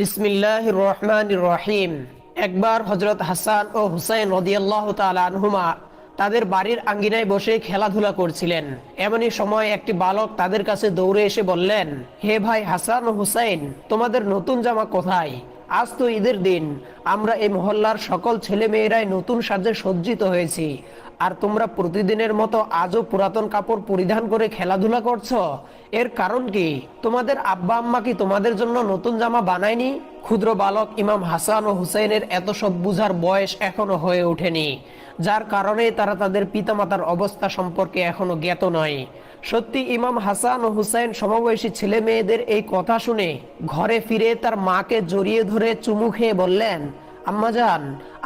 বিসমিল্লাহির রহমানির রহিম। একবার হযরত হাসান ও হুসাইন রাদিয়াল্লাহু তাআলা আনহুমা তাদের বাড়ির আঙ্গিনায় বসে খেলাধুলা করছিলেন। এমনই সময় একটি বালক তাদের কাছে দৌড়ে এসে বললেন, হে ভাই হাসান ও হুসাইন, তোমাদের নতুন জামা কোথায়? আজ তো ঈদের দিন, আমরা এই মহল্লার সকল ছেলে মেয়েরাই নতুন সাজে সজ্জিত হয়েছি, আর তোমরা প্রতিদিনের মতো আজও পুরাতন কাপড় পরিধান করে খেলাধুলা করছো। এর কারণ কি? তোমাদের আব্বা আম্মা কি তোমাদের জন্য নতুন জামা বানায়নি? ক্ষুদ্র বালক ইমাম হাসান ও হুসাইনের এত সব বুঝার বয়স এখনো হয়ে ওঠেনি, যার কারণে তারা তাদের পিতামাতার অবস্থা সম্পর্কে এখনো জ্ঞাত নয়। সত্যি ইমাম হাসান ও হুসাইন সমবয়সী ছেলে মেয়েদের এই কথা শুনে ঘরে ফিরে তার মাকে জড়িয়ে ধরে চুমু খেয়ে বললেন, আম্মাজান,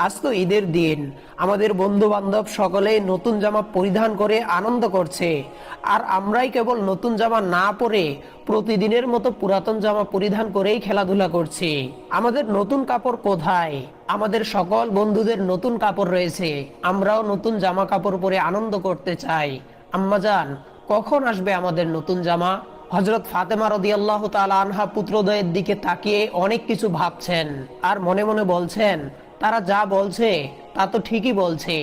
আজ তো ঈদের দিন, আমাদের বন্ধু বান্ধব সকলেই নতুন জামা পরিধান করে আনন্দ করছে, আর আমরাই কেবল নতুন জামা না পরে প্রতিদিনের মতো পুরাতন জামা পরিধান করেই খেলাধুলা করছি। আমাদের নতুন কাপড় কোথায়? আমাদের সকল বন্ধুদের নতুন কাপড় রয়েছে, আমরাও নতুন জামা কাপড় পরে আনন্দ করতে চাই। আম্মাজান, কখন আসবে আমাদের নতুন জামা? হযরত ফাতেমা রাদিয়াল্লাহু তাআলা আনহা পুত্রদ্বয়ের দিকে তাকিয়ে অনেক কিছু ভাবছেন আর মনে মনে বলছেন, তারা যা বলছে তা তো ঠিকই বলছে।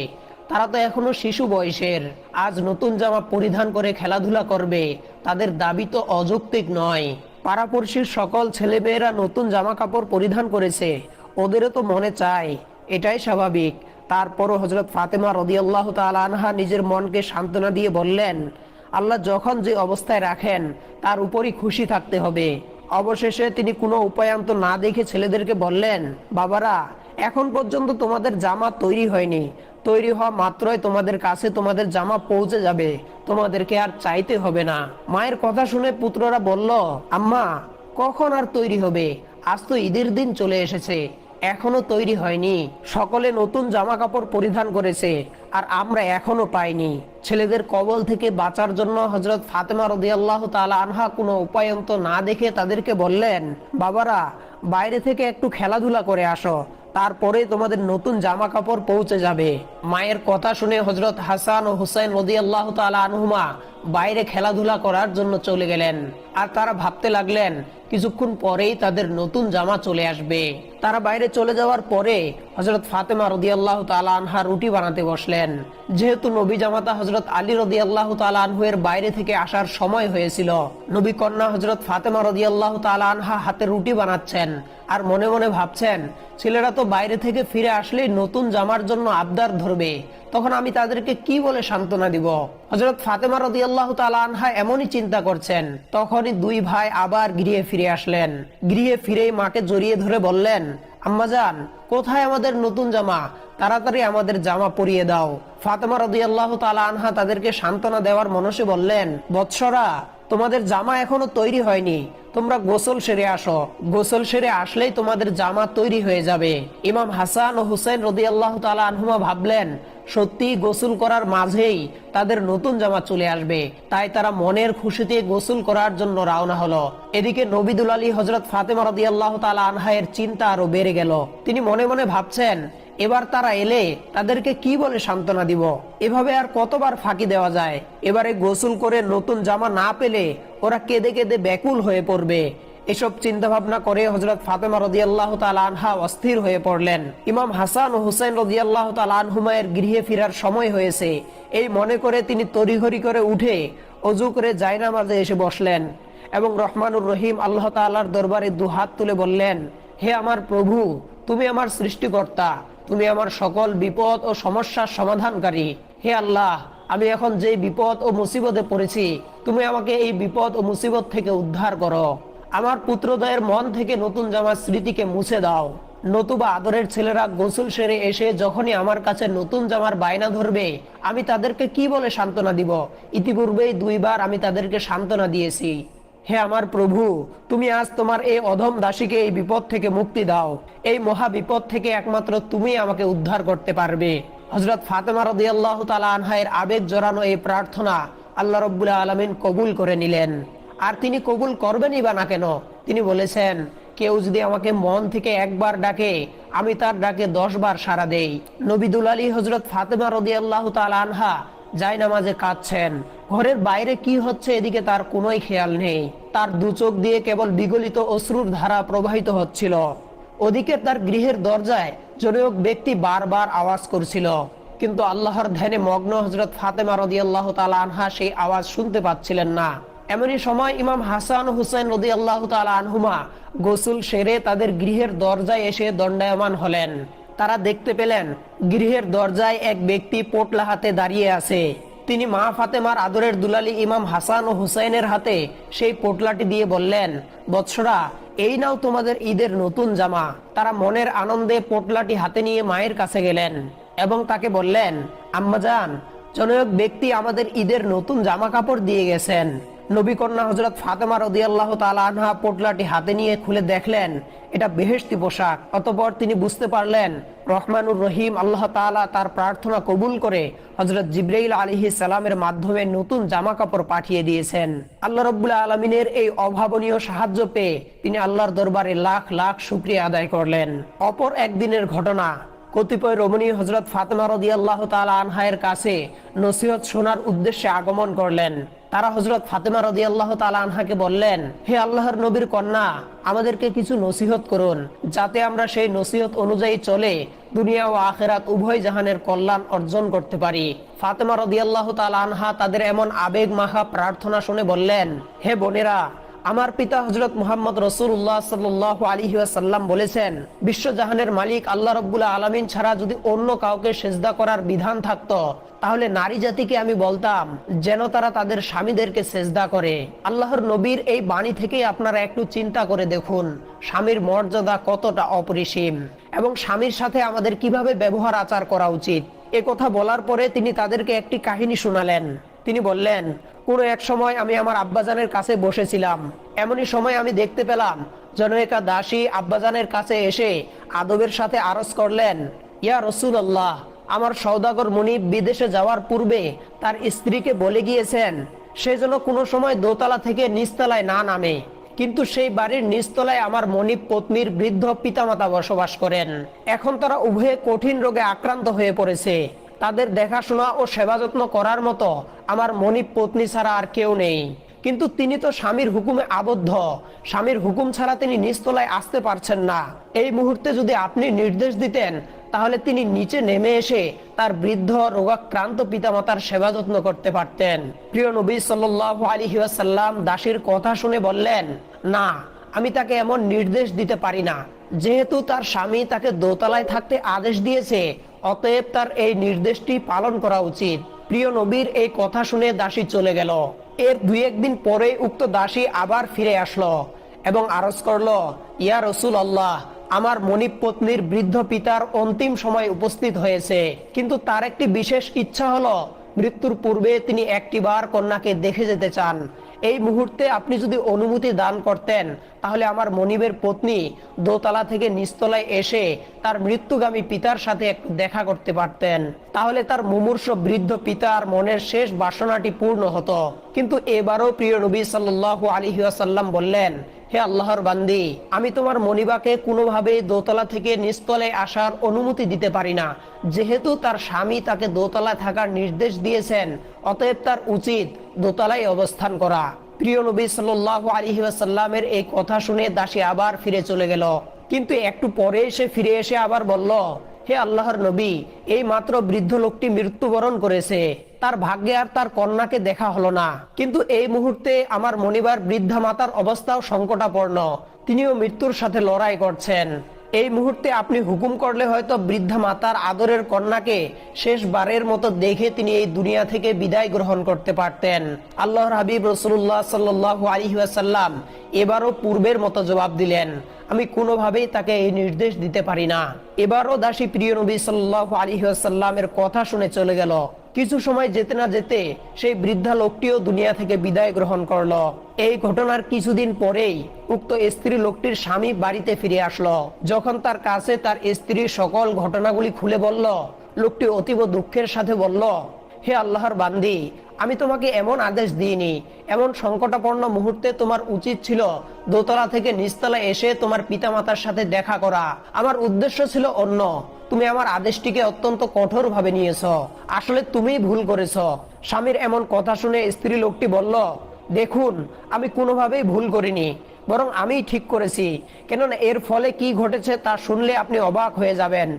তারা তো এখনো শিশু বয়সের, আজ নতুন জামা পরিধান করে খেলাধুলা করবে, তাদের দাবি তো অযৌক্তিক নয়। পাড়াপড়শির সকল ছেলেমেয়েরা নতুন জামা কাপড় পরিধান করেছে, ওদেরও তো মনে চায়, এটাই স্বাভাবিক। তারপরও হযরত ফাতেমা রাদিয়াল্লাহু তাআলা আনহা নিজের মনকে সান্ত্বনা দিয়ে বললেন, আল্লাহ যখন যে অবস্থায় রাখেন তার উপরই খুশি থাকতে হবে। অবশেষে তিনি কোনো উপায়ান্ত না দেখে ছেলেদেরকে বললেন, বাবারা, এখন পর্যন্ত তোমাদের জামা তৈরি হয়নি, তৈরি হওয়া মাত্রই তোমাদের কাছে তোমাদের জামা পৌঁছে যাবে, তোমাদেরকে আর চাইতে হবে না। মায়ের কথা শুনে পুত্ররা বলল, আম্মা, কখন আর তৈরি হবে? আজ তো ঈদের দিন চলে এসেছে, এখনো তৈরি হয়নি। সকলে নতুন জামা কাপড় পরিধান করেছে আর আমরা এখনো পাইনি। ছেলেদের কবল থেকে বাঁচার জন্য হযরত ফাতেমা রাদিয়াল্লাহু তাআলা আনহা কোনো উপায়ন্ত না দেখে তাদেরকে বললেন, বাবারা, বাইরে থেকে একটু খেলাধুলা করে আসো, তারপরে তোমাদের নতুন জামা কাপড় পৌঁছে যাবে। মায়ের কথা শুনে হযরত হাসান ও হুসাইন রাদিয়াল্লাহু তাআলা আনহুমা বাইরে খেলাধুলা করার জন্য চলে গেলেন, আর তারা ভাবতে লাগলেন কিছুক্ষণ পরেই তাদের নতুন জামা চলে আসবে। তারা বাইরে চলে যাওয়ার পরে হযরত ফাতেমা রাদিয়াল্লাহু তাআলা আনহা রুটি বানাতে বসলেন। যেহেতু নবী জামাতা হযরত আলী রাদিয়াল্লাহু তাআলা আনহু এর বাইরে থেকে আসার সময় হয়েছিল, নবী কন্যা হযরত ফাতেমা রাদিয়াল্লাহু তাআলা আনহা হাতে রুটি বানাচ্ছেন আর মনে মনে ভাবছেন, ছেলেরা তো বাইরে থেকে ফিরে আসলেই নতুন জামার জন্য আবদার ধরবে, তখন আমি তাদেরকে কি বলে সান্ত্বনা দিব? হযরত ফাতেমা রাদিয়াল্লাহু তাআলা আনহা এমনই চিন্তা করছেন, তখনই দুই ভাই আবার গৃহে ফিরে আসলেন। গৃহে ফিরেই মাকে জড়িয়ে ধরে বললেন, আম্মাজান, কোথায় আমাদের নতুন জামা? তাড়াতাড়ি আমাদের জামা পরিয়ে দাও। ফাতেমা রাদিয়াল্লাহু তাআলা আনহা তাদেরকে সান্ত্বনা দেওয়ার মনসে বললেন, বৎসরা, তোমাদের জামা এখনো তৈরি হয়নি, তোমরা গোসল সেরে আসো, গোসল সেরে আসলেই তোমাদের জামা তৈরি হয়ে যাবে। ইমাম হাসান ও হুসাইন রাদিয়াল্লাহু তাআলা আনহুমা ভাবলেন, সত্যি গোসল করার মাঝেই তাদের নতুন জামা চলে আসবে, তাই তারা মনের খুশিতে গোসল করার জন্য রওনা হলো। এদিকে নবী দুলালী হযরত ফাতেমা রাদিয়াল্লাহু তাআলা আনহা এর চিন্তা আরো বেড়ে গেল। তিনি মনে মনে ভাবছেন, এবার তারা এলে তাদেরকে কি বলে সান্ত্বনা দিব? এভাবে আর কতবার ফাঁকি দেওয়া যায়? এবারে গোসল করে নতুন জামা না পেলে ওরা কেঁদে কেঁদে ব্যাকুল হয়ে পড়বে। এসব চিন্তা ভাবনা করে হযরত ফাতেমা রাদিয়াল্লাহু তাআলা আনহা অস্থির হয়ে পড়লেন। ইমাম হাসান ও হুসাইন রাদিয়াল্লাহু তাআলা আনহুমায়ের গৃহে ফেরার সময় হয়েছে, এই মনে করে তিনি তড়িঘড়ি করে উঠে ওযু করে জায়নামাজে এসে বসলেন এবং রহমানুর রহিম আল্লাহ তাআলার দরবারে দুহাত তুলে বললেন, হে আমার প্রভু, তুমি আমার সৃষ্টিকর্তা, তুমি আমার সকল বিপদ ও সমস্যার সমাধানকারী। হে আল্লাহ, আমি এখন যে বিপদ ও মুসিবতে পড়েছি, তুমি আমাকে এই বিপদ ও মুসিবত থেকে উদ্ধার করো। আমার পুত্রদ্বয়ের মন থেকে নতুন জামার স্মৃতিকে মুছে দাও, নতুবা আদরের ছেলেরা গোসল সেরে এসে যখনই আমার কাছে নতুন জামার বায়না ধরবে, আমি তাদেরকে কি বলে সান্ত্বনা দিব? ইতিপূর্বেই দুইবার আমি তাদেরকে সান্ত্বনা দিয়েছি। হে আমার প্রভু, তুমি আজ তোমার এই অধম দাসীকে এই বিপদ থেকে মুক্তি দাও, এই মহা বিপদ থেকে একমাত্র তুমি আমাকে উদ্ধার করতে পারবে। হযরত ফাতেমা রাদিয়াল্লাহু তাআলা আনহা এর আবেগ জড়ানো এই প্রার্থনা আল্লাহ রাব্বুল আলামিন কবুল করে নিলেন। আর তিনি কবুল করবেনই বা না কেন? তিনি বলেছেন, কেউ যদি আমাকে মন থেকে একবার ডাকে, আমি তার ডাকে 10 বার সাড়া দেই। নবী দুলালী হযরত ফাতেমা রাদিয়াল্লাহু তাআলা আনহা জায়নামাজে কাঁদছেন। ঘরের বাইরে কি হচ্ছে এদিকে তার কোনোই খেয়াল নেই। তার দু চোখ দিয়ে কেবল বিগলিত অশ্রুর ধারা প্রবাহিত হচ্ছিল। ওদিকে তার গৃহের দরজায় জনৈক ব্যক্তি বারবার আওয়াজ করছিল, কিন্তু আল্লাহর ধ্যানে মগ্ন হযরত ফাতেমা রাদিয়াল্লাহু তাআলা আনহা সেই আওয়াজ শুনতে পাচ্ছিলেন না। এমনই সময় ইমাম হাসান ও হুসাইন রাদিয়াল্লাহু তাআলা আনহুমা গোসল সেরে তাদের গৃহের দরজায় এসে দণ্ডায়মান হলেন। তারা দেখতে পেলেন গৃহের দরজায় এক ব্যক্তি পোটলা হাতে দাঁড়িয়ে আছে। তিনি মা ফাতেমার আদরের দুলালি ইমাম হাসান ও হুসাইনের হাতে সেই পোটলাটি দিয়ে বললেন, বৎসরা, এই নাও তোমাদের ঈদের নতুন জামা। তারা মনের আনন্দে পোটলাটি হাতে নিয়ে মায়ের কাছে গেলেন এবং তাকে বললেন, আম্মাজান, জনৈক ব্যক্তি আমাদের ঈদের নতুন জামা কাপড় দিয়ে গেছেন। নবী কন্যা হযরত ফাতেমা রাদিয়াল্লাহু তাআলা আনহা পোটলাটি হাতে নিয়ে খুলে দেখলেন এটা বেহেশতি পোশাক। অতঃপর তিনি বুঝতে পারলেন রহমানুর রহিম আল্লাহ তাআলা তার প্রার্থনা কবুল করে হযরত জিবরাইল আলাইহিস সালামের মাধ্যমে নতুন জামা কাপড় পাঠিয়ে দিয়েছেন। আল্লাহ রাব্বুল আলামিনের এই অভাবনীয় সাহায্য পেয়ে তিনি আল্লাহর দরবারে লাখ লাখ শুকরিয়া আদায় করলেন। অপর একদিনের ঘটনা, কতিপয় রমণী হযরত ফাতেমা রাদিয়াল্লাহু তাআলা আনহার কাছে নসিহত শোনার উদ্দেশ্যে আগমন করলেন। তারা হযরত ফাতেমা রাদিয়াল্লাহু তাআলা আনহাকে বললেন, হে আল্লাহর নবীর কন্যা, আমাদেরকে কিছু নসিহত করুন, যাতে আমরা সেই নসিহত অনুযায়ী চলে দুনিয়া ও আখিরাত উভয় জাহানের কল্যাণ অর্জন করতে পারি। ফাতেমা রাদিয়াল্লাহু তাআলা আনহা তাদের এমন আবেগ মাখা প্রার্থনা শুনে বললেন, হে বোনেরা, আমার পিতা হযরত মুহাম্মদ রাসূলুল্লাহ সাল্লাল্লাহু আলাইহি ওয়াসাল্লাম বলেছেন, বিশ্বজাহানের মালিক আল্লাহ রাব্বুল আলামিন ছাড়া যদি অন্য কাউকে সিজদা করার বিধান থাকতো, তাহলে নারী জাতিকে আমি বলতাম যেন তারা তাদের স্বামীদেরকে সিজদা করে। আল্লাহর নবীর এই বাণী থেকেই আপনারা একটু চিন্তা করে দেখুন স্বামীর মর্যাদা কতটা অপরিসীম এবং স্বামীর সাথে আমাদের কিভাবে ব্যবহার আচার করা উচিত। এ কথা বলার পরে তিনি তাদেরকে একটি কাহিনী শোনালেন। তিনি বললেন, কোনো এক সময় আমি আমার আব্বাজানের কাছে বসেছিলাম। এমনই সময় আমি দেখতে পেলাম জনৈকা দাসী আব্বাজানের কাছে এসে আদবের সাথে আরজ করলেন, ইয়া রাসূলুল্লাহ, আমার সওদাগর মুনিব বিদেশে যাওয়ার পূর্বে তার স্ত্রীকে বলে গিয়েছেন সে যেন কোনো সময় দোতলা থেকে নিচতলায় না নামে, কিন্তু সেই বাড়ির নিচতলায় আমার মনিব পত্নীর বৃদ্ধ পিতামাতা বসবাস করেন। এখন তারা উভয়ে কঠিন রোগে আক্রান্ত হয়ে পড়েছে। তাদের দেখাশোনা ও সেবা যত্ন করার মতো আমার মনিব পত্নী ছাড়া আর কেউ নেই। কিন্তু তিনি তো স্বামীর হুকুমে আবদ্ধ, স্বামীর হুকুম ছাড়া তিনি নিচতলায় আসতে পারছেন না। এই মুহূর্তে যদি আপনি নির্দেশ দিতেন, তাহলে তিনি নিচে নেমে এসে তার বৃদ্ধ রোগাক্রান্ত পিতামাতার সেবা যত্ন করতে পারতেন। প্রিয় নবী সাল্লাল্লাহু আলাইহি ওয়াসাল্লাম দাসীর কথা শুনে বললেন, না, আমি তাকে এমন নির্দেশ দিতে পারি না। যেহেতু তার স্বামী তাকে দোতলায় থাকতে আদেশ দিয়েছে, অতএব তার এই নির্দেশটি পালন করা উচিত। প্রিয় নবীর এই কথা শুনে দাসী চলে গেল। এর দুই একদিন পরে উক্ত দাসী আবার ফিরে আসলো এবং আরজ করলো, ইয়া রাসূলুল্লাহ, আমার মনিব পত্নীর বৃদ্ধ পিতার অন্তিম সময় উপস্থিত হয়েছে, কিন্তু তার একটি বিশেষ ইচ্ছা হলো মৃত্যুর পূর্বে তিনি একটিবার কন্যাকে দেখে যেতে চান। এই মুহূর্তে আপনি যদি অনুমতি দান করতেন, তাহলে আমার মনিবের পত্নী দোতলা থেকে নিচতলায় এসে তার মৃত্যুগামী পিতার সাথে একটু দেখা করতে পারতেন। তাহলে তার মুমূর্ষ বৃদ্ধ পিতার মনের শেষ বাসনাটি পূর্ণ হতো। কিন্তু এবারও প্রিয় নবী সাল্লাল্লাহু আলাইহি ওয়াসাল্লাম বললেন, হে আল্লাহর বান্দি, আমি তোমার মনিবাকে কোনোভাবে দোতলা থেকে নিচতলায় আসার অনুমতি দিতে পারি না। যেহেতু তার স্বামী তাকে দোতলায় থাকার নির্দেশ দিয়েছেন, অতএব তার উচিত দোতলায় অবস্থান করা। প্রিয় নবী সাল্লাল্লাহু আলাইহি ওয়াসাল্লামের এই কথা শুনে দাসী আবার ফিরে চলে গেল। কিন্তু একটু পরে সে ফিরে এসে আবার বলল, হে আল্লাহর নবী, এই মাত্র বৃদ্ধ লোকটি মৃত্যুবরণ করেছে, তার ভাগ্যে আর তার কন্যাকে দেখা হলো না। কিন্তু এই মুহূর্তে আমার মনিবার বৃদ্ধা মাতার অবস্থাও সংকটাপন্ন, তিনিও মৃত্যুর সাথে লড়াই করছেন। এই মুহূর্তে আপনি হুকুম করলে হয়তো বৃদ্ধা মাতার আদরের কন্যাকে শেষবারের মতো দেখে তিনি এই দুনিয়া থেকে বিদায় গ্রহণ করতে পারতেন। আল্লাহর হাবিব রাসূলুল্লাহ সাল্লাল্লাহু আলাইহি ওয়াসাল্লাম এবারও পূর্বের মতো জবাব দিলেন, আমি কোনোভাবেই তাকে এই নির্দেশ দিতে পারি না। এবারও দাসী প্রিয় নবী সাল্লাল্লাহু আলাইহি ওয়াসাল্লামের কথা শুনে চলে গেল। কিছু সময় যেতে না যেতে সেই বৃদ্ধা লোকটিও দুনিয়া থেকে বিদায় গ্রহণ করলো। এই ঘটনার কিছুদিন পরেই উক্ত স্ত্রী লোকটির স্বামী বাড়িতে ফিরে আসলো। যখন তার কাছে তার স্ত্রীর সকল ঘটনাগুলি খুলে বলল, লোকটি অতীব দুঃখের সাথে বলল, হে আল্লাহর বান্দি, আমি তোমাকে এমন আদেশ দিইনি। এমন সংকটাপন্ন মুহূর্তে তোমার উচিত ছিল দোতলা থেকে নিচতলা এসে তোমার পিতামাতার সাথে দেখা করা। আমার উদ্দেশ্য ছিল অন্য। তুমি আমার আদেশটিকে অত্যন্ত কঠোরভাবে নিয়েছ, আসলে তুমিই ভুল করেছ। স্বামীর এমন কথা শুনে স্ত্রী লোকটি বলল, দেখুন, আমি কোনোভাবেই ভুল করিনি, বরং আমিই ঠিক করেছি। কেননা এর ফলে কি ঘটেছে তা শুনলে আপনি অবাক হয়ে যাবেন।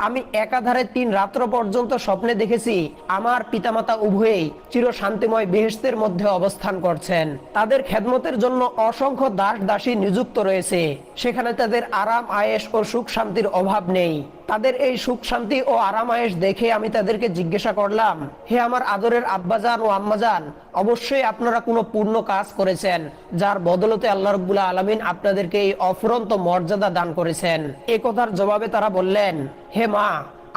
আমি একাধারে 3 রাত্র পর্যন্ত স্বপ্নে দেখেছি আমার পিতামাতা উভয়েই চির শান্তিময় বেহেশতের মধ্যে অবস্থান করছেন। তাদের খেদমতের জন্য অসংখ্য দাস দাসী নিযুক্ত রয়েছে, সেখানে তাদের আরাম আয়েশ ও সুখ শান্তির অভাব নেই। তাদের এই সুখ শান্তি ও আরাম আয়েশ দেখে আমি তাদেরকে জিজ্ঞাসা করলাম, হে আমার আদরের আব্বাজান ও আম্মাজান, অবশ্যই আপনারা কোনো পূর্ণ কাজ করেছেন, যার বদলতে আল্লাহ রাব্বুল আলামিন আপনাদেরকে এই অফুরন্ত মর্যাদা দান করেছেন। এ কথার জবাবে তারা বললেন, হে মা,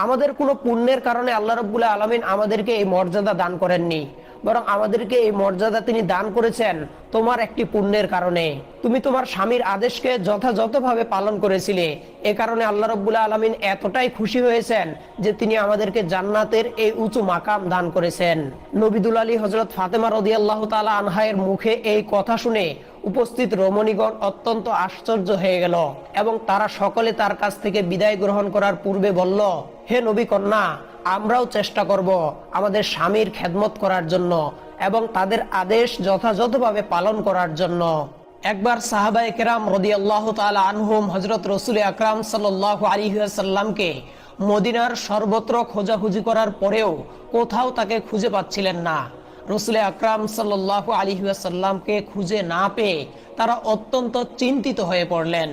আমাদের কোনো পুণ্যের কারণে আল্লাহ রাব্বুল আলামিন আমাদেরকে এই মর্যাদা দান করেননি, বরং আমাদেরকে এই মর্যাদা তিনি দান করেছেন তোমার একটি পুণ্যের কারণে। তুমি তোমার স্বামীর আদেশকে যথাযথভাবে পালন করেছিলে, এ কারণে আল্লাহ রাব্বুল আলামিন এতটাই খুশি হয়েছেন যে তিনি আমাদেরকে জান্নাতের এই উঁচু মাকাম দান করেছেন। নবিদুল আলী হযরত ফাতেমা রাদিয়াল্লাহু তাআলা আনহায়ের মুখে এই কথা শুনে উপস্থিত রমণীগণ অত্যন্ত আশ্চর্য হয়ে গেল এবং তারা সকলে তার কাছ থেকে বিদায় গ্রহণ করার পূর্বে বলল, হে নবী কন্যা, আমরাও চেষ্টা করব আমাদের স্বামীর খেদমত করার জন্য এবং তাদের আদেশ যথাযথভাবে পালন করার জন্য। একবার সাহাবায়ে কেরাম রাদিয়াল্লাহু তাআলা আনহুম হযরত রাসূল আকরাম সাল্লাল্লাহু আলাইহি ওয়াসাল্লামকে মদিনার সর্বত্র খোঁজাখুঁজি করার পরেও কোথাও তাকে খুঁজে পাচ্ছিলেন না। রাসূল আকরাম সাল্লাল্লাহু আলাইহি ওয়াসাল্লামকে খুঁজে না পেয়ে তারা অত্যন্ত চিন্তিত হয়ে পড়লেন।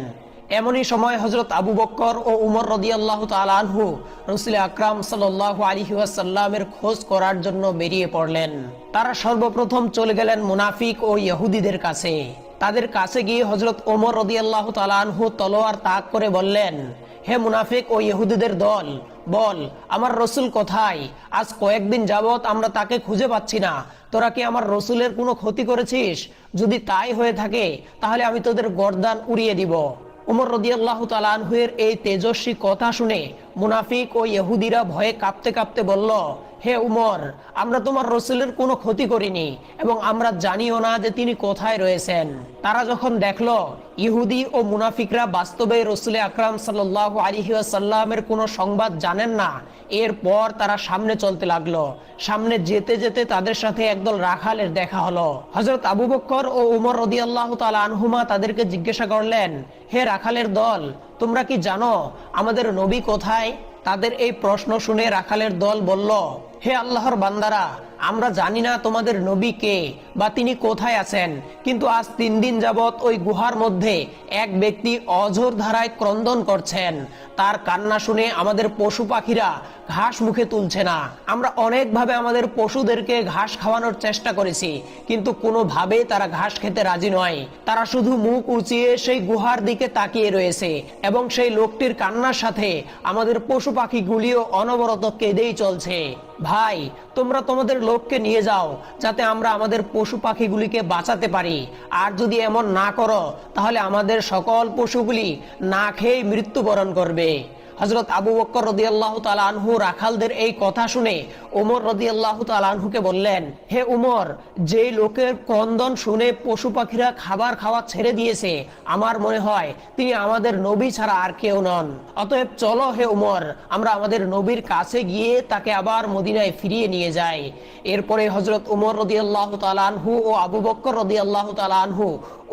এমনই সময় হযরত আবু বকর ও উমর রাদিয়াল্লাহু তাআলা আনহু রাসূল আকরাম সাল্লাল্লাহু আলাইহি ওয়াসাল্লামের খোঁজ করার জন্য বেরিয়ে পড়লেন। তারা সর্বপ্রথম চলে গেলেন মুনাফিক ও ইহুদিদের কাছে। তাদের কাছে গিয়ে হযরত ওমর রাদিয়াল্লাহু তাআলা আনহু তলোয়ার তাক করে বললেন, হে মুনাফিক ও ইহুদিদের দল, বল আমার রসুল কোথায়? আজ কয়েকদিন যাবত আমরা তাকে খুঁজে পাচ্ছি না। তোরা কি আমার রসুলের কোনো ক্ষতি করেছিস? যদি তাই হয়ে থাকে তাহলে আমি তোদের গর্দান উড়িয়ে দিব। উমর রাদিয়াল্লাহু তাআলা আনহুর এই তেজস্বী কথা শুনে মুনাফিক ও ইহুদিরা ভয়ে কাঁপতে কাঁপতে বলল, হে উমর, আমরা তোমার রসুলের কোনো ক্ষতি করিনি এবং আমরা জানিও না যে তিনি কোথায় রয়েছেন। তারা যখন দেখলো ইহুদি ও মুনাফিকরা বাস্তবে রসুল আকরাম সাল্লাল্লাহু আলাইহি ওয়াসাল্লামের কোনো সংবাদ জানেন না, এরপর তারা সামনে চলতে লাগলো। সামনে যেতে যেতে তাদের সাথে একদল রাখালের দেখা হলো। হযরত আবু বকর ও উমর রাদিয়াল্লাহু তাআলা আনহুমা তাদেরকে জিজ্ঞাসা করলেন, হে রাখালের দল, তোমরা কি জানো আমাদের নবী কোথায়? তাদের এই প্রশ্ন শুনে রাখালের দল বলল, হে আল্লাহর বান্দারা, আমরা জানি না তোমাদের নবী কে বা তিনি কোথায় আছেন, কিন্তু আজ 3 দিন যাবত ওই গুহার মধ্যে এক ব্যক্তি অঝোর ধারায় ক্রন্দন করছেন। তার কান্না শুনে আমাদের পশু পাখিরা ঘাস মুখে তুলছে না। আমরা অনেকভাবে আমাদের পশুদেরকে ঘাস খাওয়ানোর চেষ্টা করেছি, কিন্তু কোনোভাবে তারা ঘাস খেতে রাজি নয়। তারা শুধু মুখ উঁচিয়ে সেই গুহার দিকে তাকিয়ে রয়েছে এবং সেই লোকটির কান্নার সাথে আমাদের পশু পাখিগুলিও অনবরত কেঁদেই চলছে। ভাই, তোমরা তোমাদের লোককে নিয়ে যাও যাতে আমরা আমাদের পশু পাখিগুলিকে বাঁচাতে পারি। আর যদি এমন না করো তাহলে আমাদের সকল পশুগুলি না খেয়ে মৃত্যুবরণ করবে। হযরত আবু বকর রাদিয়াল্লাহু তাআলা আনহু রাখালদের এই কথা শুনে ওমর রাদিয়াল্লাহু তাআলা আনহুকে বললেন, হে উমর, যেই লোকের ক্রন্দন শুনে পশু পাখিরা খাবার খাওয়া ছেড়ে দিয়েছে, আমার মনে হয় তিনি আমাদের নবী ছাড়া আর কেউ নন। অতএব চলো হে উমর, আমরা আমাদের নবীর কাছে গিয়ে তাকে আবার মদিনায় ফিরিয়ে নিয়ে যাই। এরপরে হযরত উমর রাদিয়াল্লাহু তাআলা আনহু ও আবু বকর রাদিয়াল্লাহু তাআলা আনহু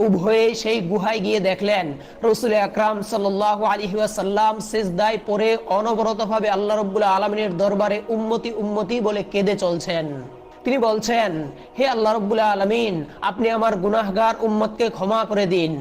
উভয়ে সেই গুহায় গিয়ে দেখলেন রাসূল আকরাম সাল্লাল্লাহু আলাইহি ওয়াসাল্লাম সিজদায় পড়ে অনবরতভাবে আল্লাহ রাব্বুল আলামিনের দরবারে উম্মতি উম্মতি বলে কেঁদে চলছেন। তিনি বলছেন, হে আল্লাহ রাব্বুল আলামিন, আপনি আমার গুনাহগার উম্মতকে ক্ষমা করে দিন।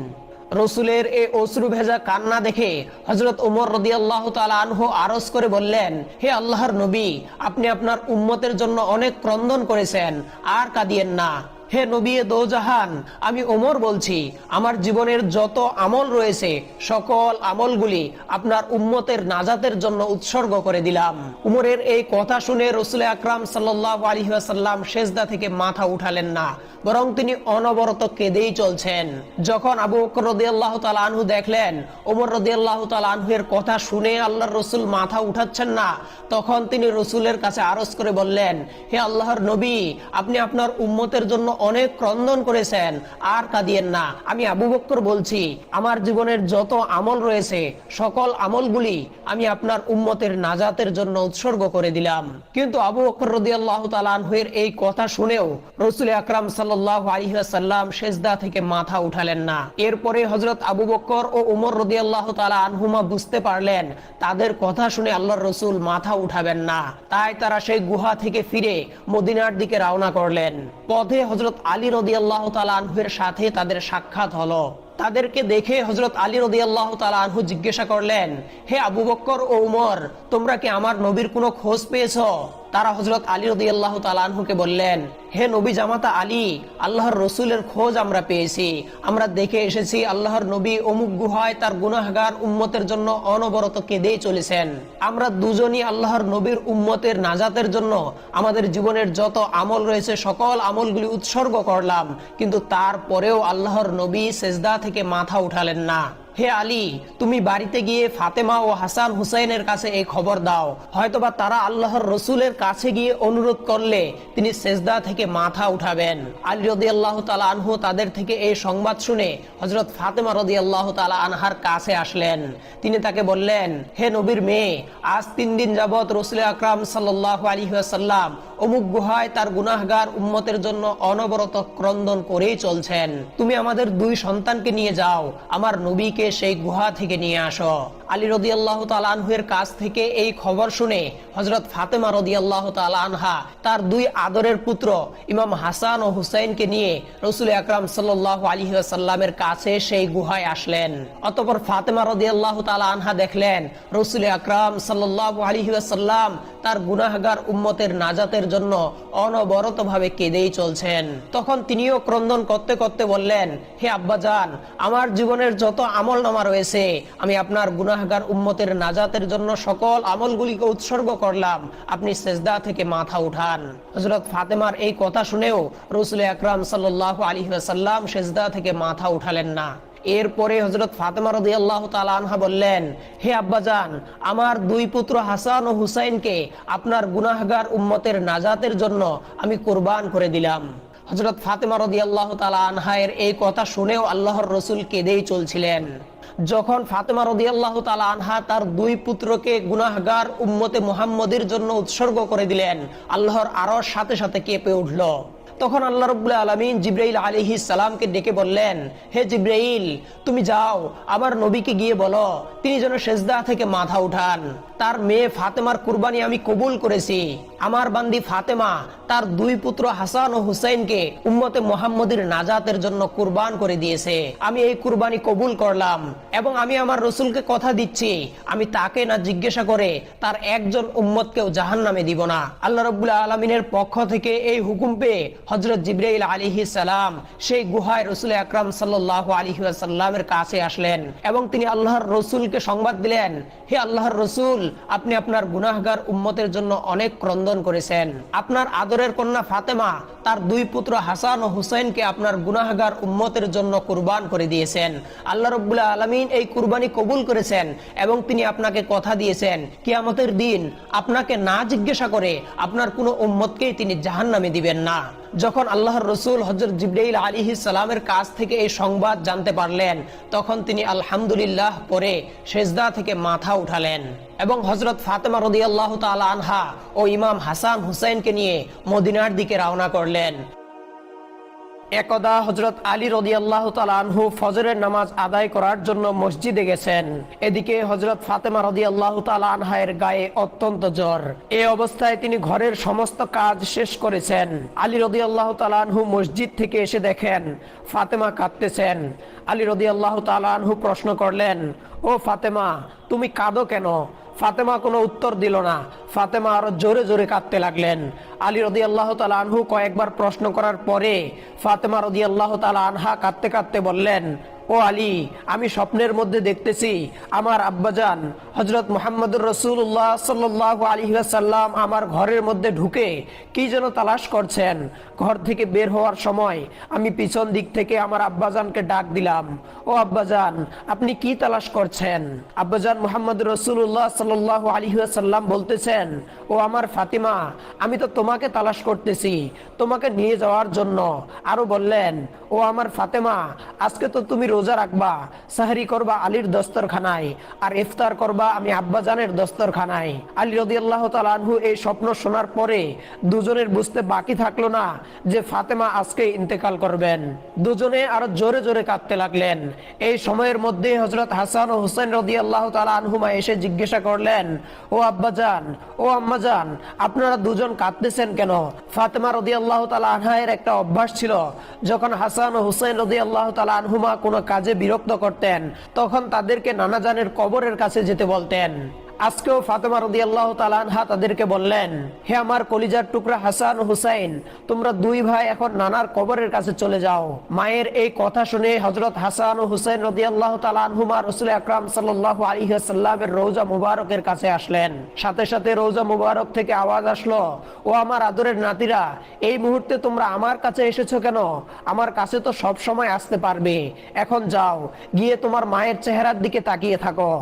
রসুলের এই অশ্রু ভেজা কান্না দেখে হযরত ওমর রাদিয়াল্লাহু তাআলা আনহু আরজ করে বললেন, হে আল্লাহর নবী, আপনি আপনার উম্মতের জন্য অনেক ক্রন্দন করেছেন, আর কাঁদিয়েন না। হে নবী দোজাহান, আমি ওমর বলছি, আমার জীবনের যত আমল রয়েছে সকল আমলগুলি আপনার উম্মতের নাজাতের জন্য উৎসর্গ করে দিলাম। উমরের এই কথা শুনে রাসূল আকরাম সাল্লাল্লাহু আলাইহি ওয়াসাল্লাম সেজদা থেকে মাথা উঠালেন না, বরং তিনি অনবরত কেঁদেই চলছেন। যখন আবু বকর রাদিয়াল্লাহু তাআলা আনহু দেখলেন ওমর রাদিয়াল্লাহু তাআলা আনহুর কথা শুনে আল্লাহর রাসূল মাথা উঠাচ্ছেন না, তখন তিনি রাসূলের কাছে আরজ করে বললেন, হে আল্লাহর নবী, আপনি আপনার উম্মতের জন্য অনেক ক্রন্দন করেছেন, আর কাঁদিয়েন না। আমি আবু বকর বলছি, আমার জীবনের যত আমল রয়েছে সকল আমলগুলি আমি আপনার উম্মতের নাজাতের জন্য উৎসর্গ করে দিলাম। কিন্তু আবু বকর রাদিয়াল্লাহু তাআলা আনহুর এই কথা শুনেও রাসূল আকরাম সাল্লাল্লাহু আলাইহি ওয়াসাল্লাম সিজদা থেকে মাথা উঠালেন না। এরপরে হযরত আবু বকর ও ওমর রাদিয়াল্লাহু তাআলা আনহুমা বুঝতে পারলেন তাদের কথা শুনে আল্লাহর রাসূল মাথা উঠাবেন না, তাই তারা সেই গুহা থেকে ফিরে মদিনার দিকে রওনা করলেন। পথে হযরত আলী রাদিয়াল্লাহু তাআলা আনহুর সাথে তাদের সাক্ষাৎ হলো। তাদেরকে দেখে হযরত আলী রাদিয়াল্লাহু তাআলা আনহু জিজ্ঞাসা করলেন, হে আবু বকর ও ওমর, তোমরা কি আমার নবীর কোনো খোঁজ পেয়েছো? তারা হযরত আলী রাদিয়াল্লাহু তাআলা আনহুকে বললেন, হে নবী জামাতা আলী, আল্লাহর রসুলের খোঁজ আমরা পেয়েছি। আমরা দেখে এসেছি আল্লাহর নবী অমুক গুহায় তার গুনাহগার উম্মতের জন্য অনবরত কেঁদেই চলেছেন। আমরা দুজনই আল্লাহর নবীর উম্মতের নাজাতের জন্য আমাদের জীবনের যত আমল রয়েছে সকল আমলগুলি উৎসর্গ করলাম, কিন্তু তারপরেও আল্লাহর নবী সিজদা থেকে মাথা উঠালেন না। হে আলী, তুমি বাড়িতে গিয়ে ফাতেমা ও হাসান হুসাইনের কাছে এই খবর দাও, হয়তোবা তারা আল্লাহর রসুলের কাছে গিয়ে অনুরোধ করলে তিনি সিজদা থেকে মাথা উঠাবেন। আলী রাদিয়াল্লাহু তাআলা আনহু তাদের থেকে এই সংবাদ শুনে হযরত ফাতেমা রাদিয়াল্লাহু তাআলা আনহার কাছে আসলেন। তিনি তাকে বললেন, হে নবীর মেয়ে, আজ 3 দিন যাবত রাসূল আকরাম সাল্লাল্লাহু আলাইহি ওয়াসাল্লাম অমুক গুহায় তার গুনাহগার উম্মতের জন্য অনবরত ক্রন্দন করেই চলছেন। তুমি আমাদের 2 সন্তানকে নিয়ে যাও, আমার নবীকে সেই গুহা থেকে নিয়ে আসো। আলী রাদিয়াল্লাহু তাআলা আনহুর কাছ থেকে এই খবর শুনে হযরত ফাতেমা রাদিয়াল্লাহু তাআলা আনহা তার 2 আদরের পুত্র ইমাম হাসান ও হুসাইনকে নিয়ে রাসূল আকরাম সাল্লাল্লাহু আলাইহি ওয়াসাল্লামের কাছে সেই গুহায় আসলেন। অতঃপর ফাতেমা রাদিয়াল্লাহু তাআলা আনহা দেখলেন রাসূল আকরাম সাল্লাল্লাহু আলাইহি ওয়াসাল্লাম তার গুনাহগার উম্মতের নাজাতের জন্য অনবরতভাবে কেঁদেই চলছেন। তখন তিনিও ক্রন্দন করতে করতে বললেন, হে আব্বাজান, আমার জীবনের যত আমলনামা রয়েছে আমি আপনার গুনাহগার উম্মতের নাজাতের জন্য সকল আমলগুলিকে উৎসর্গ করলাম, আপনি সিজদা থেকে মাথা উঠান। হযরত ফাতেমার এই কথা শুনেও রাসূল আকরাম সাল্লাল্লাহু আলাইহি ওয়াসাল্লাম সিজদা থেকে মাথা উঠালেন না। এরপরে হযরত ফাতেমা রাদিয়াল্লাহু তাআলা আনহা বললেন, হে আব্বাজান, আমার 2 পুত্র হাসান ও হুসাইনকে আপনার গুনাহগার উম্মতের নাজাতের জন্য আমি কুরবান করে দিলাম। হযরত ফাতেমা রাদিয়াল্লাহু তাআলা আনহার এই কথা শুনেও আল্লাহর রাসূল কেঁদেই চলছিলেন। যখন ফাতেমা রাদিয়াল্লাহু তাআলা আনহা তার 2 পুত্রকে গুনাহগার উম্মতে মুহাম্মদের জন্য উৎসর্গ করে দিলেন, আল্লাহর আরশ সাথে সাথে কেঁপে উঠল। তখন আল্লাহ রাব্বুল আলামিন জিবরাইল আলাইহিস সালামকে ডেকে বললেন, হে জিবরাইল, তুমি যাও আমার নবীকে গিয়ে বলো তিনি যেন সিজদা থেকে মাথা উঠান। তার মেয়ে ফাতেমার কুরবানি আমি কবুল করেছি। আমার বান্দি ফাতেমা তার 2 পুত্র হাসান ও হুসাইনকে উম্মতে মুহাম্মদের নাজাতের জন্য কুরবান করে দিয়েছে। আমি এই কুরবানি কবুল করলাম এবং আমি আমার রাসূলকে কথা দিচ্ছি আমি তাকে না জিজ্ঞাসা করে তার একজন উম্মতকেও জাহান্নামে দিব না। আল্লাহ রাব্বুল আলামিনের পক্ষ থেকে এই হুকুম পেয়ে হযরত জিবরাইল আলাইহিস সালাম সেই গুহায় রাসূল আকরাম সাল্লাল্লাহু আলাইহি ওয়াসাল্লামের কাছে আসলেন এবং তিনি আল্লাহর রাসূলকে সংবাদ দিলেন, হে আল্লাহর রাসূল, আপনি আপনার গুনাহগার উম্মতের জন্য অনেক ক্রন্দন করেছেন। আপনার আদরের কন্যা ফাতেমা তার 2 পুত্র হাসান ও হুসাইনকে আপনার গুনাহগার উম্মতের জন্য কুরবান করে দিয়েছেন। আল্লাহ রাব্বুল আলামিন এই কুরবানি কবুল করেছেন এবং তিনি আপনাকে কথা দিয়েছেন কিয়ামতের দিন আপনাকে না জিজ্ঞাসা করে আপনার কোনো উম্মতকেই তিনি জাহান্নামে দিবেন না। যখন আল্লাহর রাসূল হযরত জিবরাইল আলাইহিস সালামের কাছ থেকে এই সংবাদ জানতে পারলেন, তখন তিনি আলহামদুলিল্লাহ পড়ে সিজদা থেকে মাথা উঠালেন এবং হযরত ফাতেমা রাদিয়াল্লাহু তাআলা আনহা ও ইমাম হাসান হুসাইনকে নিয়ে মদিনার দিকে রওনা করলেন। একদা হযরত আলী রাদিয়াল্লাহু তাআলা আনহু ফজরের নামাজ আদায় করার জন্য মসজিদে গেছেন। এদিকে হযরত ফাতেমা রাদিয়াল্লাহু তাআলা আনহার গায়ে অত্যন্ত জ্বর। এই অবস্থায় তিনি ঘরের সমস্ত কাজ শেষ করেছেন। আলী রাদিয়াল্লাহু তাআলা আনহু মসজিদ থেকে এসে দেখেন ফাতেমা কাঁদতেছেন। আলী রাদিয়াল্লাহু তাআলা আনহু প্রশ্ন করলেন, ও ফাতেমা, তুমি কাঁদো কেন? ফাতেমা কোনো উত্তর দিল না। ফাতেমা আরো জোরে জোরে কাঁদতে লাগলেন। আলী রাদিয়াল্লাহু তাআলা আনহু কয়েকবার প্রশ্ন করার পরে ফাতেমা রাদিয়াল্লাহু তাআলা আনহা কাঁদতে কাঁদতে বললেন, ও আলী, আমি স্বপ্নের মধ্যে দেখতেছি আমার আব্বাজান হযরত মুহাম্মদুর রাসূলুল্লাহ সাল্লাল্লাহু আলাইহি ওয়াসাল্লাম আমার ঘরের মধ্যে ঢুকে কি যেন তালাশ করছেন। ঘর থেকে বের হওয়ার সময় আমি পিছন দিক থেকে আমার আব্বাজানকে ডাক দিলাম, ও আব্বাজান, আপনি কি তালাশ করছেন? আব্বাজান মুহাম্মদুর রাসূলুল্লাহ সাল্লাল্লাহু আলাইহি ওয়াসাল্লাম বলতেছেন, ও আমার ফাতিমা, আমি তো তোমাকে তালাশ করতেছি, তোমাকে নিয়ে যাওয়ার জন্য। আরো বললেন, ও আমার ফাতেমা, আজকে তো তুমি রোজা রাখবা, সাহরি করবা আলীর দস্তরখানায়, আর ইফতার করবা আমি আব্বাজানের দস্তরখানায়। আলী রাদিয়াল্লাহু তাআলা আনহু এই স্বপ্ন শোনার পরে দুজনের বুঝতে বাকি থাকলো না যে ফাতেমা আজকে ইন্তেকাল করবেন। দুজনে আরো জোরে জোরে কাঁদতে লাগলেন। এই সময়ের মধ্যে হযরত হাসান ও হুসাইন রাদিয়াল্লাহু তাআলা আনহুমা এসে জিজ্ঞাসা করলেন, ও আব্বাজান, ও আম্মাজান, আপনারা দুজন কাঁদতেছেন কেন? ফাতেমা রাদিয়াল্লাহু তাআলা আনহার একটা অভ্যাস ছিল, যখন হাসান ও হুসাইন রাদিয়াল্লাহু তাআলা আনহুমা কোনো কাজে বিরক্ত করতেন তখন তাদেরকে নানাজানের কবরের কাছে যেতে বলতেন। আজকেও ফাতেমা রাদিয়াল্লাহু তাআলা আনহা তাদেরকে বললেন, হে আমার কলিজার টুকরা হাসান ও হুসাইন, তোমরা দুই ভাই এখন নানার কবরের কাছে চলে যাও। মায়ের এই কথা শুনে হযরত হাসান ও হুসাইন রাদিয়াল্লাহু তাআলা আনহুমা রাসূল আকরাম সাল্লাল্লাহু আলাইহি ওয়াসাল্লামের রওজা মুবারকের কাছে আসলেন। সাথে সাথে রওজা মুবারক থেকে আওয়াজ আসলো, ও আমার আদরের নাতিরা, এই মুহূর্তে তোমরা আমার কাছে এসেছো কেন? আমার কাছে তো সব সময় আসতে পারবে। এখন যাও, গিয়ে তোমার মায়ের চেহারার দিকে তাকিয়ে থাকো।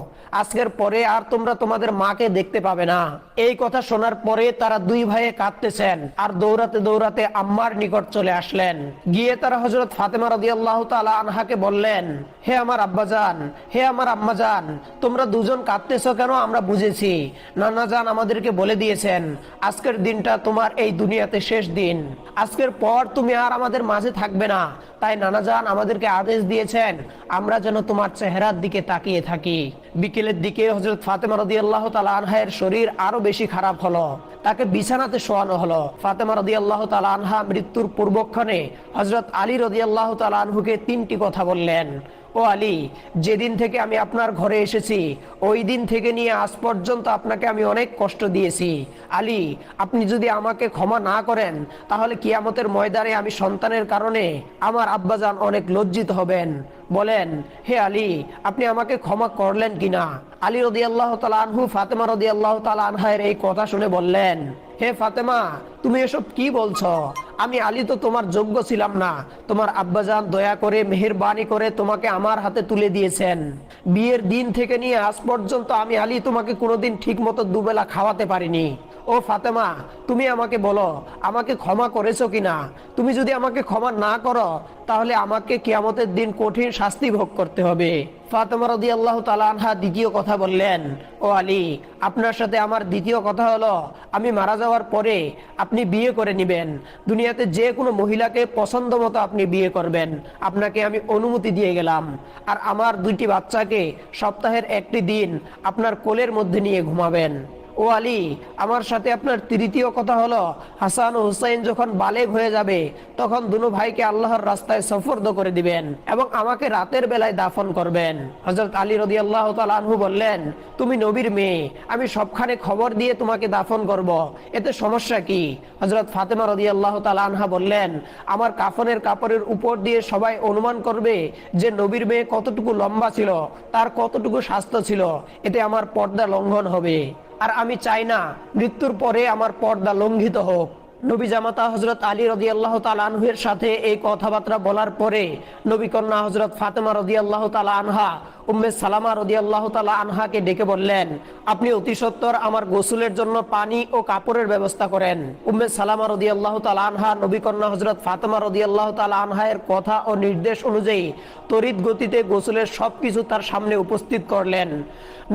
আজকের পরে আর তোমরা তোমাদের মাকে দেখতে পাবে না। এই কথা শোনার পরে তারা দুই ভাইয়ে কাঁদতেছেন আর দৌড়াতে দৌড়াতে আম্মার নিকট চলে আসলেন। গিয়ে তারা হযরত ফাতেমা রাদিয়াল্লাহু তাআলা আনহাকে বললেন, হে আমার আব্বাজান, হে আমার আম্মাজান, তোমরা দুজন কাঁদতেছো কেন আমরা বুঝেছি। নানাজান আমাদেরকে বলে দিয়েছেন আজকের দিনটা তোমার এই দুনিয়াতে শেষ দিন, আজকের পর তুমি আর আমাদের মাঝে থাকবে না। তাই নানাজান আমাদেরকে আদেশ দিয়েছেন আমরা যেন তোমার চেহারার দিকে তাকিয়ে থাকি। বিকেলের দিকে হযরত ফাতেমা রাদিয়াল্লাহু তাআলা আনহার শরীর আরো বেশি খারাপ হলো, তাকে বিছানাতে শোয়ানো হলো। ফাতেমা রাদিয়াল্লাহু তাআলা আনহা মৃত্যুর পূর্বক্ষণে হযরত আলী রাদিয়াল্লাহু তাআলা আনহুকে তিনটি কথা বললেন, ও আলী, যেদিন থেকে আমি আপনার ঘরে এসেছি ওই দিন থেকে নিয়ে আজ পর্যন্ত আপনাকে আমি অনেক কষ্ট দিয়েছি। আলী, আপনি যদি আমাকে ক্ষমা না করেন তাহলে কিয়ামতের ময়দানে আমি সন্তানের কারণে আমার আব্বাজান অনেক লজ্জিত হবেন। বলেন, হে আলী, আপনি আমাকে ক্ষমা করলেন কিনা? আলী রাদিয়াল্লাহু তাআলা আনহু ফাতেমা রাদিয়াল্লাহু তাআলা আনহার এই কথা শুনে বললেন, হে ফাতেমা, তুমি এসব কি বলছো? আমি আলী তো তোমার যোগ্য ছিলাম না। তোমার আব্বাজান দয়া করে মেহেরবানি করে তোমাকে আমার হাতে তুলে দিয়েছেন। বিয়ের দিন থেকে নিয়ে আজ পর্যন্ত আমি আলী তোমাকে কোনোদিন ঠিক মতো দুবেলা খাওয়াতে পারিনি। ও ফাতেমা, তুমি আমাকে বলো, আমাকে ক্ষমা করেছো কিনা? তুমি যদি আমাকে ক্ষমা না করো তাহলে আমাকে কিয়ামতের দিন কঠিন শাস্তি ভোগ করতে হবে। ফাতেমা রাদিয়াল্লাহু তাআলা আনহা দ্বিতীয় কথা বললেন, ও আলী, আপনার সাথে আমার দ্বিতীয় কথা হলো আমি মারা যাওয়ার পরে আপনি বিয়ে করে নেবেন। দুনিয়াতে যে কোনো মহিলাকে পছন্দ মতো আপনি বিয়ে করবেন, আপনাকে আমি অনুমতি দিয়ে গেলাম। আর আমার দুইটি বাচ্চাকে সপ্তাহের একটি দিন আপনার কোলের মধ্যে নিয়ে ঘুমাবেন। ও আলী, আমার সাথে আপনার তৃতীয় কথা হলো হাসান ও হুসাইন যখন বালেগ হয়ে যাবে তখন দুনো ভাইকে আল্লাহর রাস্তায় সফরদ করে দিবেন এবং আমাকে রাতের বেলায় দাফন করবেন। হযরত আলী রাদিয়াল্লাহু তাআলা আনহু বললেন, তুমি নবীর মেয়ে, আমি সবখানে খবর দিয়ে তোমাকে দাফন করব, এতে সমস্যা কি? হযরত ফাতেমা রাদিয়াল্লাহু তাআলা আনহা বললেন, আমার কাফনের কাপড়ের উপর দিয়ে সবাই অনুমান করবে যে নবীর মেয়ে কতটুকু লম্বা ছিল, তার কতটুকু স্বাস্থ্য ছিল, এতে আমার পর্দা লঙ্ঘন হবে। আর আমি চাই না মৃত্যুর পরে আমার পর্দা লঙ্ঘিত হোক। নবী জামাতা হযরত আলী রাদিয়াল্লাহু তাআলা আনহুর সাথে এই কথাবার্তা বলার পরে নবী কন্যা হযরত ফাতেমা রাদিয়াল্লাহু তাআলা আনহা উম্মে সালামা রাদিয়াল্লাহু তাআলা আনহাকে ডেকে বললেন, আপনি অতি সত্বর আমার গোসলের জন্য পানি ও কাপড়ের ব্যবস্থা করেন। উম্মে সালামা রাদিয়াল্লাহু তাআলা আনহা নবী কন্যা হযরত ফাতেমা রাদিয়াল্লাহু তাআলা আনহার কথা ও নির্দেশ অনুযায়ী তড়িৎ গতিতে গোসলের সবকিছু তার সামনে উপস্থিত করলেন।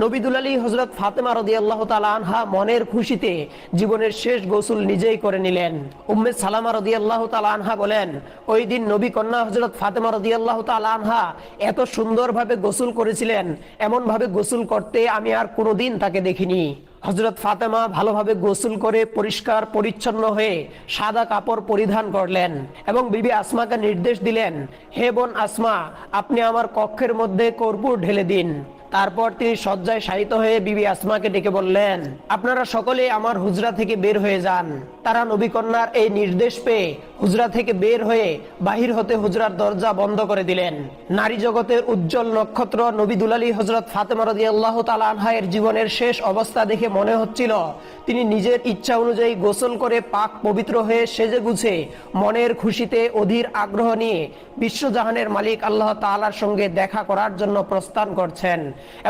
নবী দুলালী হযরত ফাতেমা রাদিয়াল্লাহু তাআলা আনহা মনের খুশিতে জীবনের শেষ গোসল নিজেই করে নিলেন। উম্মে সালামা রাদিয়াল্লাহু তাআলা আনহা বলেন, ওই দিন নবী কন্যা হযরত ফাতেমা রাদিয়াল্লাহু তাআলা আনহা এত সুন্দরভাবে গোসল করেছিলেন, এমন ভাবে গোসল করতে আমি আর কোনোদিন তাকে দেখিনি। হযরত ফাতেমা ভালোভাবে গোসল করে পরিষ্কার পরিচ্ছন্ন হয়ে সাদা কাপড় পরিধান করলেন এবং বিবি আসমাকে নির্দেশ দিলেন, হে বোন আসমা, আপনি আমার কক্ষের মধ্যে কর্পূর ঢেলে দিন। তারপর তিনি শয্যায় শায়িত হয়ে বিবি আসমাকে ডেকে বললেন, আপনারা সকলে আমার হুজরা থেকে বের হয়ে যান। তারা নবী কন্যার এই নির্দেশ পেয়ে হুজরা থেকে বের হয়ে বাহির হতে হুজরার দরজা বন্ধ করে দিলেন। নারী জগতের উজ্জ্বল নক্ষত্র নবী দুলালী হযরত ফাতেমা রাদিয়াল্লাহু তাআলা আনহা এর জীবনের শেষ অবস্থা দেখে মনে হচ্ছিল তিনি নিজের ইচ্ছা অনুযায়ী গোসল করে পাক পবিত্র হয়ে সেজে গুছে মনের খুশিতে অধীর আগ্রহ নিয়ে বিশ্বজাহানের মালিক আল্লাহ তাআলার সঙ্গে দেখা করার জন্য প্রস্থান করছেন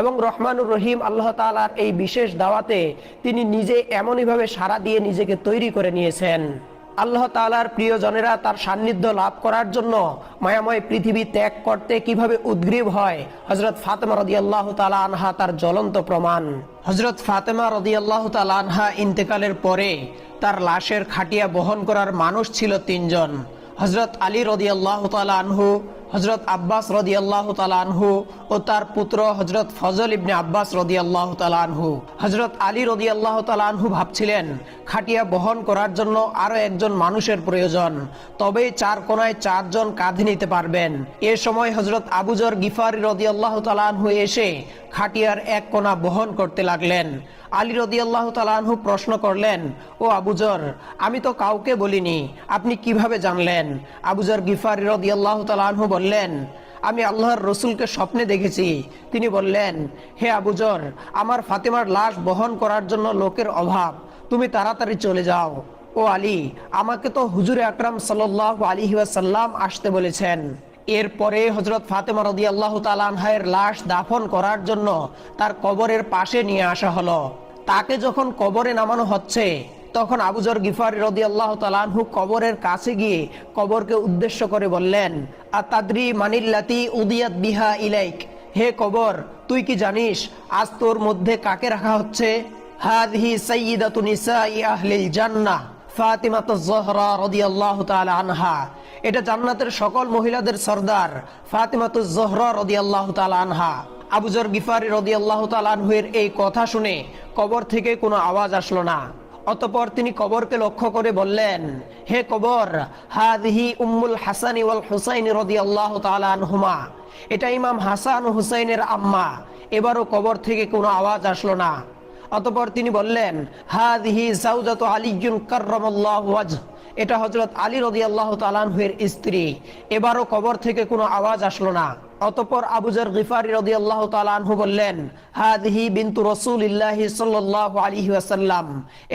এবং রহমানুর রহিম আল্লাহ তাআলার এই বিশেষ দাওয়াতে তিনি নিজে এমনইভাবে সাড়া দিয়ে নিজেকে তৈরি করে নিয়েছেন। আল্লাহ তাআলার প্রিয়জনেরা তার সান্নিধ্য লাভ করার জন্য মায়াময় পৃথিবী ত্যাগ করতে কিভাবে উদ্গ্রীব হয়, হযরত ফাতেমা রাদিয়াল্লাহু তাআলা আনহা তার জ্বলন্ত প্রমাণ। হযরত ফাতেমা রাদিয়াল্লাহু তাআলা আনহা ইন্তেকালের পরে তার লাশের খাটিয়া বহন করার মানুষ ছিল তিনজন: হযরত আলী রাদিয়াল্লাহু তাআলা আনহু, হযরত আব্বাস রাদিয়াল্লাহু তাআলা আনহু ও তার পুত্র হযরত ফজল ইবনে আব্বাস রাদিয়াল্লাহু তাআলা আনহু। হযরত আলী রাদিয়াল্লাহু তাআলা আনহু ভাবছিলেন খাটিয়া বহন করার জন্য আরো একজন মানুষের প্রয়োজন, তবেই চার কোনায় চারজন কাঁধে নিতে পারবেন। এ সময় হযরত আবু যর গিফারি রাদিয়াল্লাহু তাআলা আনহু এসে খাটিয়ার এক কোনা বহন করতে লাগলেন। আলী রাদিয়াল্লাহু তাআলা আনহু প্রশ্ন করলেন, ও আবু যর, আমি তো কাউকে বলিনি, আপনি কিভাবে জানলেন? আবু যর গিফারি রাদিয়াল্লাহু তাআলা আনহু বললেন, আমি আল্লাহর রসুলকে স্বপ্নে দেখেছি। তিনি বললেন, হে আবু যর, আমার ফাতেমার লাশ বহন করার জন্য লোকের অভাব, তুমি তাড়াতাড়ি চলে যাও। ও আলী, আমাকে তো হুজুরে আকরাম সাল্লাল্লাহু আলাইহি ওয়াসাল্লাম আসতে বলেছেন। এরপরে হযরত ফাতেমা রাদিয়াল্লাহু তাআলা আনহার লাশ দাফন করার জন্য তার কবরের পাশে নিয়ে আসা হলো। তাকে যখন কবরে নামানো হচ্ছে তখন আবু যর গিফারি রাদিয়াল্লাহু তাআলা আনহু কবরের কাছে গিয়ে কবরকে উদ্দেশ্য করে বললেন, আতাদরি মানিল্লাতি উদিয়াত বিহা ইলাইক, হে কবর, তুই কি জানিস আজ তোর মধ্যে কাকে রাখা হচ্ছে? হাযিহি সাইয়্যিদাতু নিসাই আহলিল জান্নাহ ফাতিমাতুজ জহরা রাদিয়াল্লাহু তাআলা আনহা। এটা জান্নাতের সকল মহিলাদের সরদার ফাতিমাতুজ জহরা রাদিয়াল্লাহু তাআলা আনহা। আবু যর গিফারি রাদিয়াল্লাহু তাআলা আনহু এর এই কথা শুনে কবর থেকে কোনো আওয়াজ আসলো না। অতঃপর তিনি কবরকে লক্ষ্য করে বললেন, হে কবর, হাযিহি উম্মুল হাসানি ওয়াল হুসাইন রাদিয়াল্লাহু তাআলা আনহুমা, এটা ইমাম হাসান ও হুসাইনের আম্মা। এবারও কবর থেকে কোনো আওয়াজ আসলো না। অতঃপর তিনি বললেন, হাযিহি যাওজাতু আলিয়্যুন কাররামাল্লাহু ওয়াজহ, এটা হযরত আলী রাদিয়াল্লাহু তাআলা আনহুর স্ত্রী। এবারও কবর থেকে কোনো আওয়াজ আসলো না। অতঃপর আবু যর গিফারি রাদিয়াল্লাহু তাআলা আনহু বললেন, হাযিহি বিনতু রাসূলিল্লাহি সাল্লাল্লাহু আলাইহি ওয়াসাল্লাম,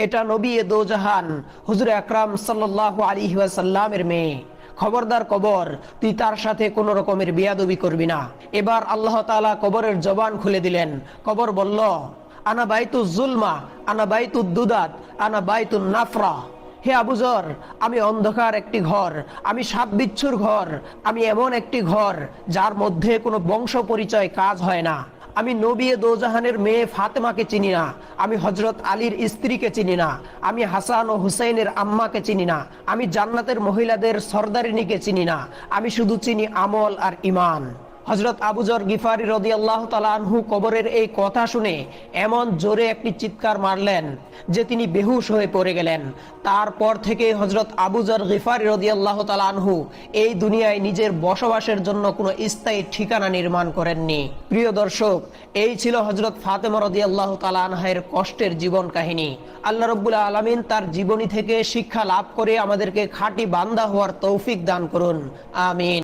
এটা নবী দোজাহান হুজুর আকরাম সাল্লাল্লাহু আলাইহি ওয়াসাল্লামের মেয়ে। খবরদার কবর, তুই তার সাথে কোনো রকমের বিয়াদবি করবি না। এবার আল্লাহ তাআলা কবরের জবান খুলে দিলেন। কবর বলল, আনা বাইতুজ জুলমা, আনা বাইতুদ দুদাত, আনা বাইতুন নাফরা। হে আবু যর, আমি অন্ধকার একটি ঘর, আমি সাপ বিচ্ছুর ঘর, আমি এমন একটি ঘর যার মধ্যে কোনো বংশ পরিচয় কাজ হয় না। আমি নবী দোজাহানের মেয়ে ফাতেমাকে চিনি না, আমি হযরত আলীর স্ত্রীকে চিনি না, আমি হাসান ও হুসাইনের আম্মাকে চিনি না, আমি জান্নাতের মহিলাদের সরদারিনীকে চিনি না, আমি শুধু চিনি আমল আর ঈমান। হযরত আবু যর গিফারি রাদিয়াল্লাহু তাআলা আনহু কবরের এই কথা শুনে এমন জোরে একটি চিৎকার মারলেন যে তিনি বেহুশ হয়ে পড়ে গেলেন। তারপর থেকে হযরত আবু যর গিফারি রাদিয়াল্লাহু তাআলা আনহু এই দুনিয়ায় নিজের বসবাসের জন্য কোনো স্থায়ী ঠিকানা নির্মাণ করেননি। প্রিয় দর্শক, এই ছিল হযরত ফাতেমা রাদিয়াল্লাহু তাআলা আনহার কষ্টের জীবন কাহিনী। আল্লাহ রাব্বুল আলামিন তার জীবনী থেকে শিক্ষা লাভ করে আমাদেরকে খাঁটি বান্দা হওয়ার তৌফিক দান করুন। আমিন।